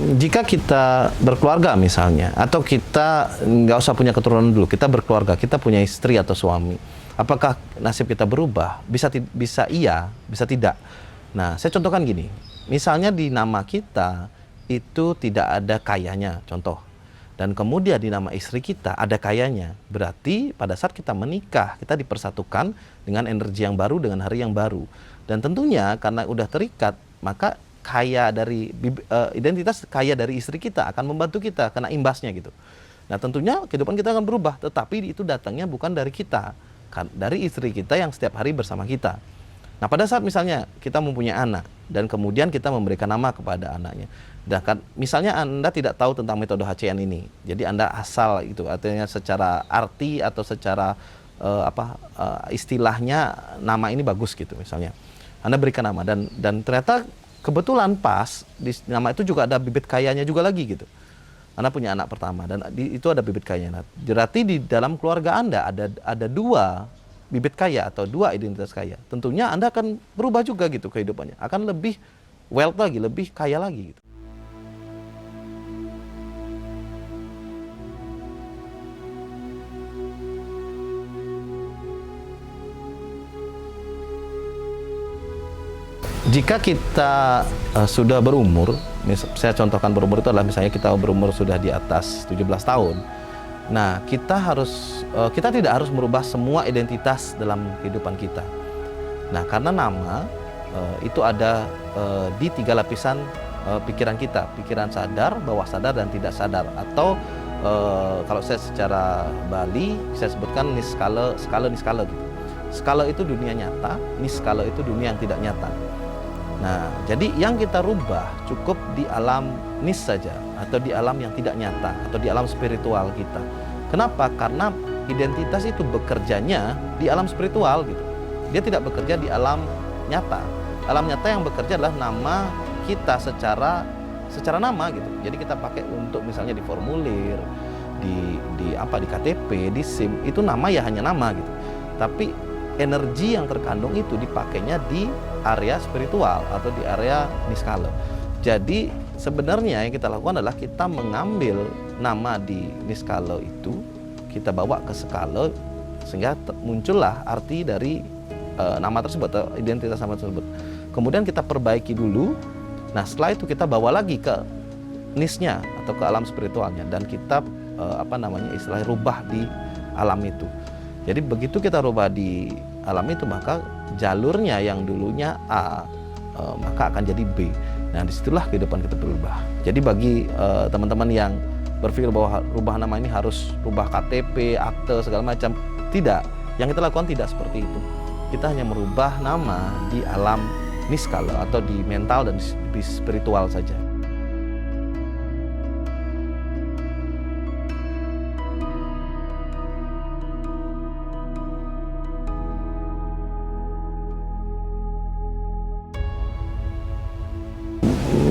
Jika kita berkeluarga misalnya, atau kita nggak usah punya keturunan dulu, kita berkeluarga, kita punya istri atau suami, apakah nasib kita berubah? Bisa iya, bisa tidak. Nah, saya contohkan gini, misalnya di nama kita itu tidak ada kayanya, contoh. Dan kemudian di nama istri kita ada kayanya. Berarti pada saat kita menikah, kita dipersatukan dengan energi yang baru, dengan hari yang baru. Dan tentunya karena udah terikat, maka kaya dari identitas kaya dari istri kita akan membantu kita kena imbasnya gitu. Nah, tentunya kehidupan kita akan berubah, tetapi itu datangnya bukan dari kita, dari istri kita yang setiap hari bersama kita. Nah, pada saat misalnya kita mempunyai anak dan kemudian kita memberikan nama kepada anaknya. Dan misalnya Anda tidak tahu tentang metode HCN ini. Jadi Anda asal itu, artinya secara arti atau secara istilahnya nama ini bagus gitu misalnya. Anda berikan nama dan ternyata kebetulan pas di nama itu juga ada bibit kayanya juga lagi gitu. Anda punya anak pertama dan itu ada bibit kayanya. Berarti di dalam keluarga Anda ada dua bibit kaya atau dua identitas kaya. Tentunya Anda akan berubah juga gitu kehidupannya. Akan lebih wealth lagi, lebih kaya lagi gitu. Jika kita sudah berumur, saya contohkan berumur itu adalah misalnya kita berumur sudah di atas 17 tahun. Nah, kita tidak harus merubah semua identitas dalam kehidupan kita. Nah, karena nama itu ada di 3 lapisan pikiran kita, pikiran sadar, bawah sadar, dan tidak sadar. Atau kalau saya secara Bali, saya sebutkan niskala gitu. Skala itu dunia nyata, niskala itu dunia yang tidak nyata. Nah, jadi yang kita rubah cukup di alam nis saja, atau di alam yang tidak nyata, atau di alam spiritual kita. Kenapa? Karena identitas itu bekerjanya di alam spiritual gitu. Dia tidak bekerja di alam nyata. Alam nyata yang bekerja adalah nama kita secara nama gitu. Jadi kita pakai untuk misalnya di formulir, di KTP, di SIM, itu nama ya hanya nama gitu. Tapi energi yang terkandung itu dipakainya di area spiritual atau di area niskala. Jadi sebenarnya yang kita lakukan adalah kita mengambil nama di niskala itu, kita bawa ke skala sehingga muncullah arti dari nama tersebut atau identitas nama tersebut. Kemudian kita perbaiki dulu. Nah, setelah itu kita bawa lagi ke nisnya atau ke alam spiritualnya dan kita istilahnya rubah di alam itu. Jadi begitu kita rubah di alam itu, maka jalurnya yang dulunya A maka akan jadi B. Nah, disitulah kehidupan kita berubah. Jadi bagi teman-teman yang berpikir bahwa rubah nama ini harus rubah KTP, akte, segala macam, tidak. Yang kita lakukan tidak seperti itu. Kita hanya merubah nama di alam niskala atau di mental dan di spiritual saja.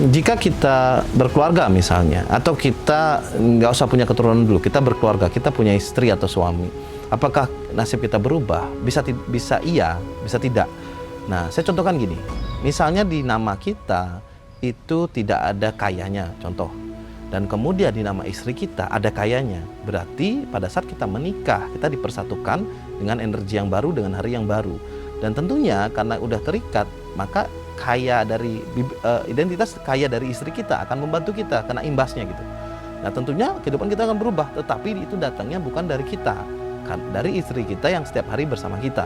Jika kita berkeluarga misalnya, atau kita nggak usah punya keturunan dulu, kita berkeluarga, kita punya istri atau suami, apakah nasib kita berubah? Bisa iya, bisa tidak. Nah, saya contohkan gini, misalnya di nama kita itu tidak ada kayanya, contoh. Dan kemudian di nama istri kita ada kayanya. Berarti pada saat kita menikah, kita dipersatukan dengan energi yang baru, dengan hari yang baru. Dan tentunya karena udah terikat, maka kaya dari identitas kaya dari istri kita akan membantu kita kena imbasnya gitu. Nah, tentunya kehidupan kita akan berubah, tetapi itu datangnya bukan dari kita, kan dari istri kita yang setiap hari bersama kita.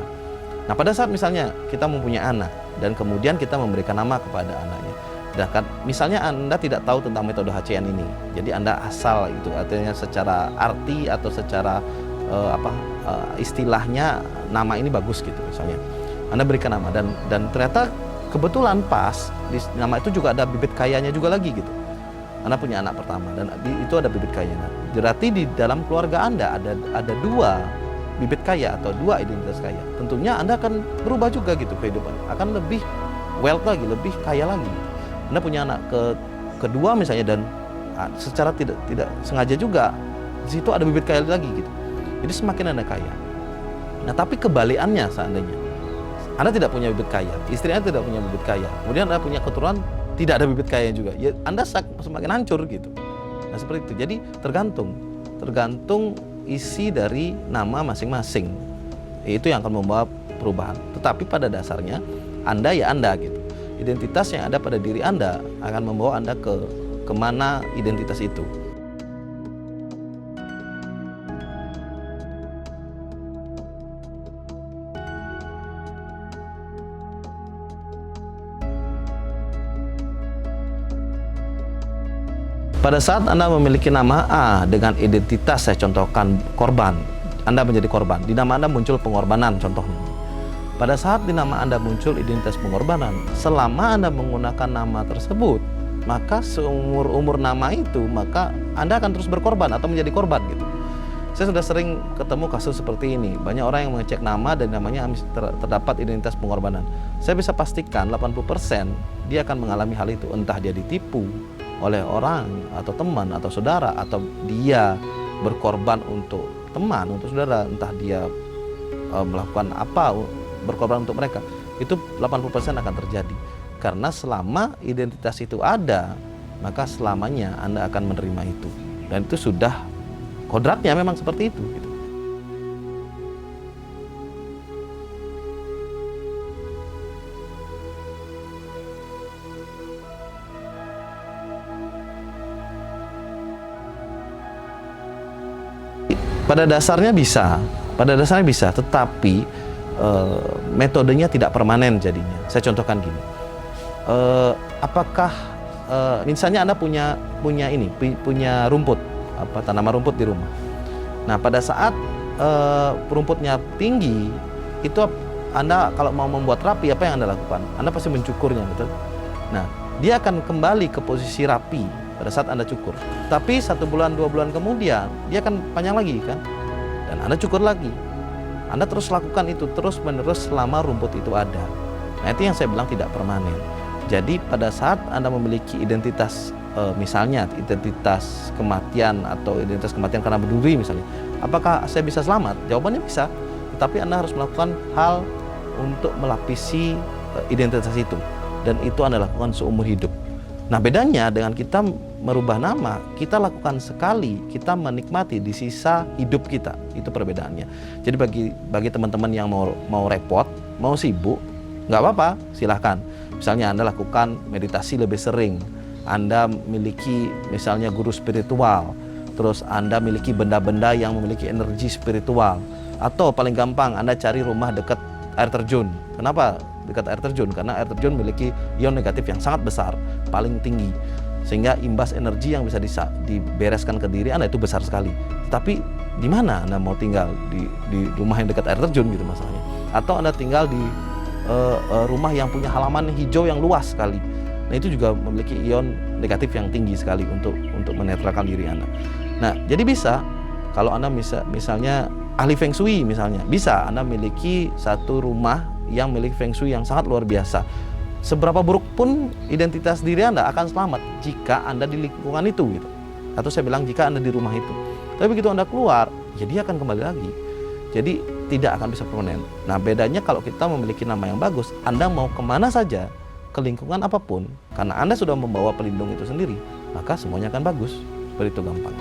Nah, pada saat misalnya kita mempunyai anak dan kemudian kita memberikan nama kepada anaknya. Dan misalnya Anda tidak tahu tentang metode HCN ini. Jadi Anda asal itu, artinya secara arti atau secara istilahnya nama ini bagus gitu misalnya. Anda berikan nama dan ternyata kebetulan pas di nama itu juga ada bibit kayanya juga lagi gitu. Anda punya anak pertama dan itu ada bibit kayanya. Berarti di dalam keluarga Anda ada dua bibit kaya atau dua identitas kaya. Tentunya Anda akan berubah juga gitu kehidupan. Akan lebih wealth lagi, lebih kaya lagi. Anda punya anak kedua misalnya dan secara tidak sengaja juga di situ ada bibit kaya lagi gitu. Jadi semakin Anda kaya. Nah, tapi kebalikannya seandainya Anda tidak punya bibit kaya, istri Anda tidak punya bibit kaya, kemudian Anda punya keturunan tidak ada bibit kayanya juga, ya Anda semakin hancur gitu. Nah seperti itu. Jadi tergantung isi dari nama masing-masing. Itu yang akan membawa perubahan. Tetapi pada dasarnya Anda ya Anda gitu. Identitas yang ada pada diri Anda akan membawa Anda kemana identitas itu. Pada saat Anda memiliki nama A dengan identitas, saya contohkan korban, Anda menjadi korban. Di nama Anda muncul pengorbanan contohnya. Pada saat di nama Anda muncul identitas pengorbanan, selama Anda menggunakan nama tersebut, maka seumur-umur nama itu, maka Anda akan terus berkorban atau menjadi korban gitu. Saya sudah sering ketemu kasus seperti ini. Banyak orang yang mengecek nama dan namanya terdapat identitas pengorbanan. Saya bisa pastikan 80% dia akan mengalami hal itu. Entah dia ditipu oleh orang atau teman atau saudara, atau dia berkorban untuk teman, untuk saudara, entah dia melakukan apa, berkorban untuk mereka. Itu 80% akan terjadi. Karena selama identitas itu ada, maka selamanya Anda akan menerima itu. Dan itu sudah kodratnya memang seperti itu gitu. Pada dasarnya bisa, tetapi metodenya tidak permanen jadinya. Saya contohkan gini, apakah misalnya Anda punya rumput, tanaman rumput di rumah. Nah pada saat rumputnya tinggi, itu Anda kalau mau membuat rapi, apa yang Anda lakukan? Anda pasti mencukurnya, betul? Nah dia akan kembali ke posisi rapi pada saat Anda cukur. Tapi 1 bulan, 2 bulan kemudian, dia akan panjang lagi kan? Dan Anda cukur lagi. Anda terus lakukan itu terus-menerus selama rumput itu ada. Nah itu yang saya bilang tidak permanen. Jadi pada saat Anda memiliki identitas, misalnya identitas kematian atau identitas kematian karena berduri misalnya, apakah saya bisa selamat? Jawabannya bisa. Tetapi Anda harus melakukan hal untuk melapisi identitas itu. Dan itu Anda lakukan seumur hidup. Nah bedanya dengan kita merubah nama, kita lakukan sekali, kita menikmati di sisa hidup kita. Itu perbedaannya. Jadi bagi teman-teman yang mau repot, mau sibuk, nggak apa-apa, silahkan. Misalnya Anda lakukan meditasi lebih sering, Anda miliki misalnya guru spiritual, terus Anda miliki benda-benda yang memiliki energi spiritual, atau paling gampang Anda cari rumah dekat air terjun. Kenapa dekat air terjun? Karena air terjun memiliki ion negatif yang sangat besar, paling tinggi, sehingga imbas energi yang bisa dibereskan ke diri Anda itu besar sekali. Tapi di mana Anda mau tinggal? Di rumah yang dekat air terjun gitu masalahnya, atau Anda tinggal di rumah yang punya halaman hijau yang luas sekali. Nah itu juga memiliki ion negatif yang tinggi sekali untuk menetralkan diri Anda. Nah jadi bisa, kalau Anda misalnya ahli Feng Shui misalnya, bisa Anda miliki satu rumah yang milik Feng Shui yang sangat luar biasa. Seberapa buruk pun identitas diri Anda akan selamat jika Anda di lingkungan itu gitu. Atau saya bilang jika Anda di rumah itu. Tapi begitu Anda keluar, ya dia akan kembali lagi. Jadi tidak akan bisa permanen. Nah bedanya kalau kita memiliki nama yang bagus, Anda mau kemana saja, ke lingkungan apapun, karena Anda sudah membawa pelindung itu sendiri, maka semuanya akan bagus. Seperti itu gampang.